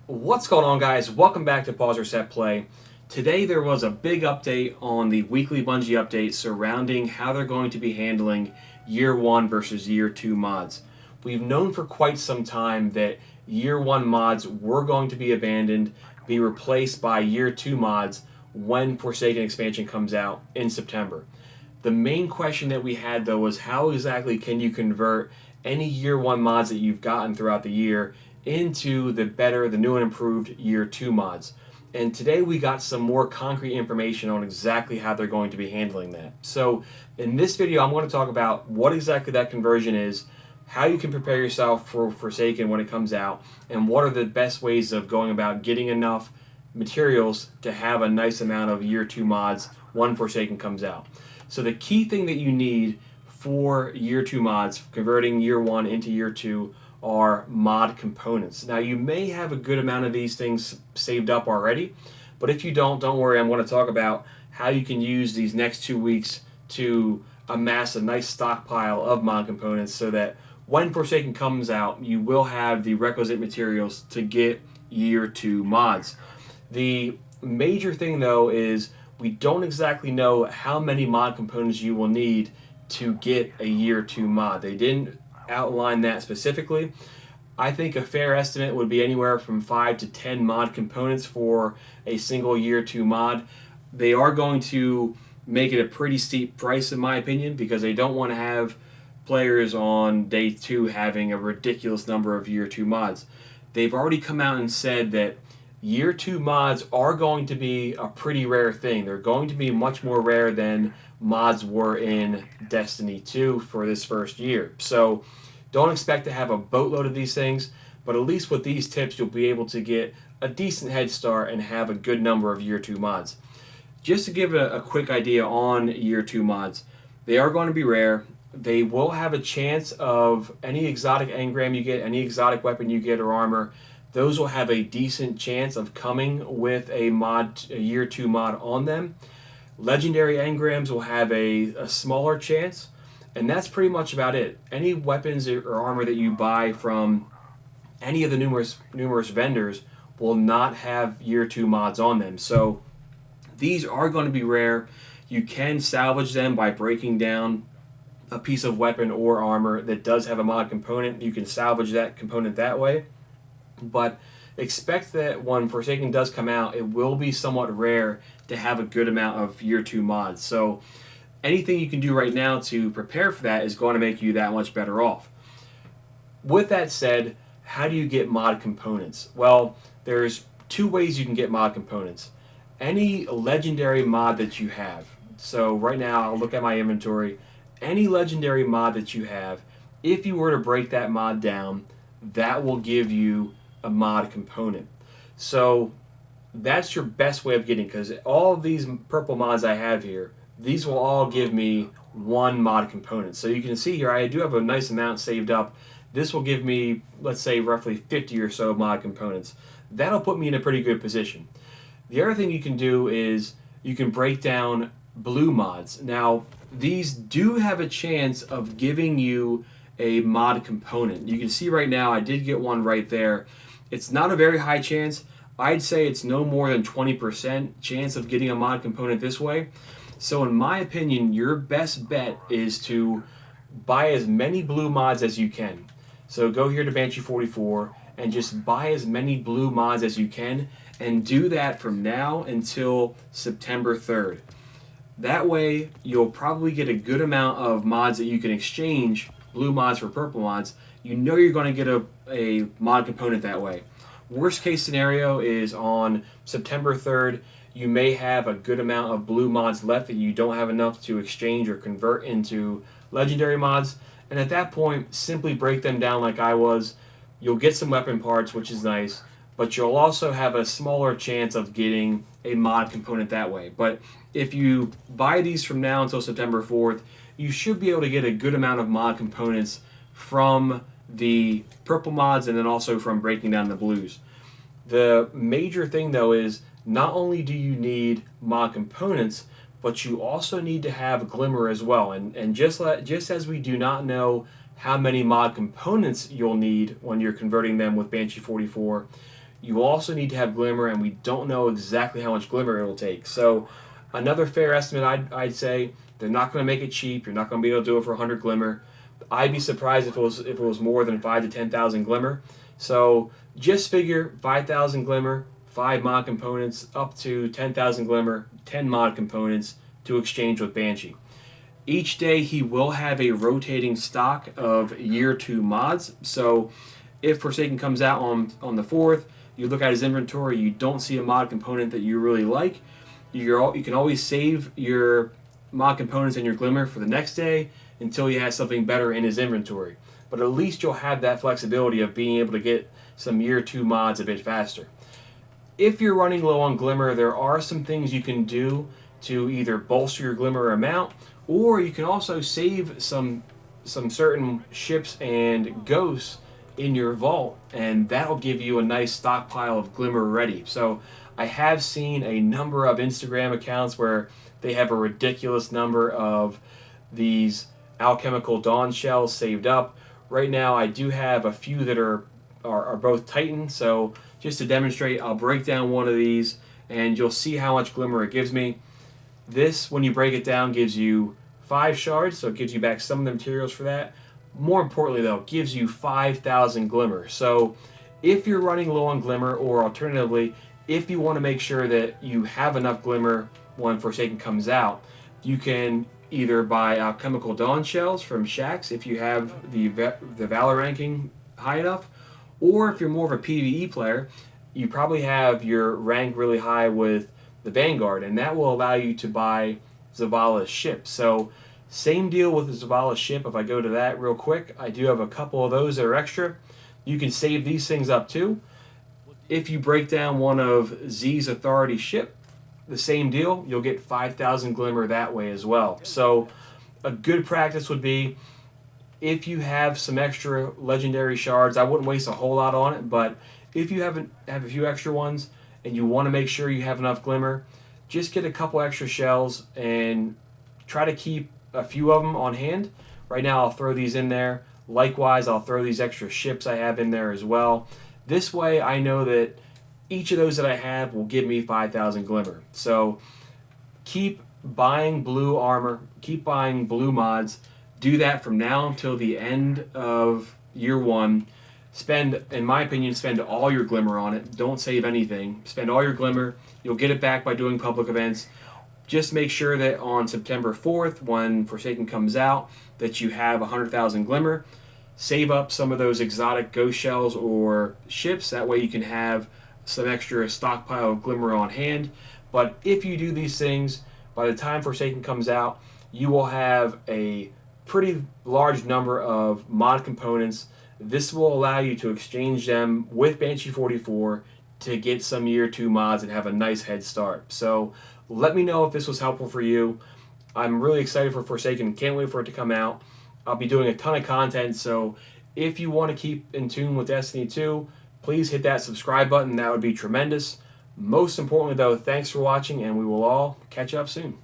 What's going on, guys? Welcome back to Pause Reset Play. Today there was a big update on the weekly Bungie update surrounding how they're going to be handling Year 1 versus Year 2 mods. We've known for quite some time that Year 1 mods were going to be abandoned, be replaced by Year 2 mods when Forsaken expansion comes out in September. The main question that we had, though, was how exactly can you convert any Year 1 mods that you've gotten throughout the year into the better, the new and improved Year 2 mods. And today we got some more concrete information on exactly how they're going to be handling that. So in this video, I'm going to talk about what exactly that conversion is, how you can prepare yourself for Forsaken when it comes out, and what are the best ways of going about getting enough materials to have a nice amount of Year 2 mods when Forsaken comes out. So the key thing that you need for Year 2 mods, converting Year 1 into Year 2, are mod components. Now, you may have a good amount of these things saved up already, but if you don't worry. I'm going to talk about how you can use these next 2 weeks to amass a nice stockpile of mod components so that when Forsaken comes out, you will have the requisite materials to get Year 2 mods. The major thing, though, is we don't exactly know how many mod components you will need to get a Year 2 mod. They didn't outline that specifically. I think a fair estimate would be anywhere from 5 to 10 mod components for a single Year 2 mod. They are going to make it a pretty steep price, in my opinion, because they don't want to have players on day 2 having a ridiculous number of Year 2 mods. They've already come out and said that Year 2 mods are going to be a pretty rare thing. They're going to be much more rare than mods were in Destiny 2 for this first year. So don't expect to have a boatload of these things, but at least with these tips you'll be able to get a decent head start and have a good number of Year 2 mods. Just to give a quick idea on Year 2 mods, they are going to be rare. They will have a chance of any exotic engram you get, any exotic weapon you get or armor, those will have a decent chance of coming with a Year 2 mod on them. Legendary engrams will have a smaller chance, and that's pretty much about it. Any weapons or armor that you buy from any of the numerous vendors will not have Year 2 mods on them. So these are going to be rare. You can salvage them by breaking down a piece of weapon or armor that does have a mod component. You can salvage that component that way. But expect that when Forsaken does come out, it will be somewhat rare to have a good amount of Year 2 mods. So anything you can do right now to prepare for that is going to make you that much better off. With that said, how do you get mod components? Well, there's 2 ways you can get mod components. Any legendary mod that you have. So right now, I'll look at my inventory. Any legendary mod that you have, if you were to break that mod down, that will give you a mod component. So that's your best way of getting, because all of these purple mods I have here, these will all give me 1 mod component. So you can see here I do have a nice amount saved up. This will give me, let's say, roughly 50 or so mod components. That'll put me in a pretty good position. The other thing you can do is you can break down blue mods. Now, these do have a chance of giving you a mod component. You can see right now I did get one right there. It's not a very high chance. I'd say it's no more than 20% chance of getting a mod component this way. So in my opinion, your best bet is to buy as many blue mods as you can. So go here to Banshee 44 and just buy as many blue mods as you can, and do that from now until September 3rd. That way you'll probably get a good amount of mods that you can exchange, blue mods for purple mods. You know you're going to get a mod component that way. Worst case scenario is on September 3rd, you may have a good amount of blue mods left that you don't have enough to exchange or convert into legendary mods. And at that point, simply break them down like I was. You'll get some weapon parts, which is nice, but you'll also have a smaller chance of getting a mod component that way. But if you buy these from now until September 4th, you should be able to get a good amount of mod components from the purple mods and then also from breaking down the blues. The major thing, though, is not only do you need mod components, but you also need to have Glimmer as well. And just as we do not know how many mod components you'll need when you're converting them with Banshee 44, You also need to have Glimmer, and we don't know exactly how much Glimmer it will take. So another fair estimate, I'd say, they're not going to make it cheap. You're not going to be able to do it for 100 Glimmer. I'd be surprised if it was more than 5 to 10,000 Glimmer. So just figure 5,000 Glimmer, 5 mod components, up to 10,000 Glimmer, 10 mod components to exchange with Banshee. Each day he will have a rotating stock of year 2 mods. So if Forsaken comes out on the 4th, you look at his inventory, you don't see a mod component that you really like, you can always save your mod components and your Glimmer for the next day until he has something better in his inventory. But at least you'll have that flexibility of being able to get some year 2 mods a bit faster. If you're running low on Glimmer, there are some things you can do to either bolster your Glimmer amount, or you can also save some certain ships and ghosts in your vault, and that'll give you a nice stockpile of Glimmer ready. So I have seen a number of Instagram accounts where they have a ridiculous number of these Alchemical Dawn shells saved up. Right now I do have a few that are both Titan, so just to demonstrate, I'll break down one of these and you'll see how much Glimmer it gives me. This, when you break it down, gives you 5 shards, so it gives you back some of the materials for that. More importantly though, it gives you 5,000 Glimmer. So if you're running low on Glimmer, or alternatively, if you want to make sure that you have enough Glimmer when Forsaken comes out, you can either buy Alchemical Dawn shells from Shaxx if you have the Valor ranking high enough, or if you're more of a PvE player, you probably have your rank really high with the Vanguard, and that will allow you to buy Zavala's ship. So same deal with the Zavala ship. If I go to that real quick, I do have a couple of those that are extra. You can save these things up too. If you break down one of Z's Authority ship, the same deal, you'll get 5,000 Glimmer that way as well. So a good practice would be, if you have some extra legendary shards, I wouldn't waste a whole lot on it, but if you have a few extra ones and you want to make sure you have enough Glimmer, just get a couple extra shells and try to keep a few of them on hand. Right now I'll throw these in there. Likewise, I'll throw these extra ships I have in there as well. This way I know that each of those that I have will give me 5,000 Glimmer. So keep buying blue armor, keep buying blue mods. Do that from now until the end of year 1. Spend, in my opinion, spend all your Glimmer on it. Don't save anything. Spend all your Glimmer. You'll get it back by doing public events. Just make sure that on September 4th, when Forsaken comes out, that you have 100,000 Glimmer. Save up some of those exotic ghost shells or ships. That way you can have some extra stockpile of Glimmer on hand. But if you do these things, by the time Forsaken comes out, you will have a pretty large number of mod components. This will allow you to exchange them with Banshee 44 to get some year 2 mods and have a nice head start. So let me know if this was helpful for you. I'm really excited for Forsaken. Can't wait for it to come out. I'll be doing a ton of content, so if you want to keep in tune with Destiny 2, please hit that subscribe button. That would be tremendous. Most importantly though, thanks for watching, and we will all catch up soon.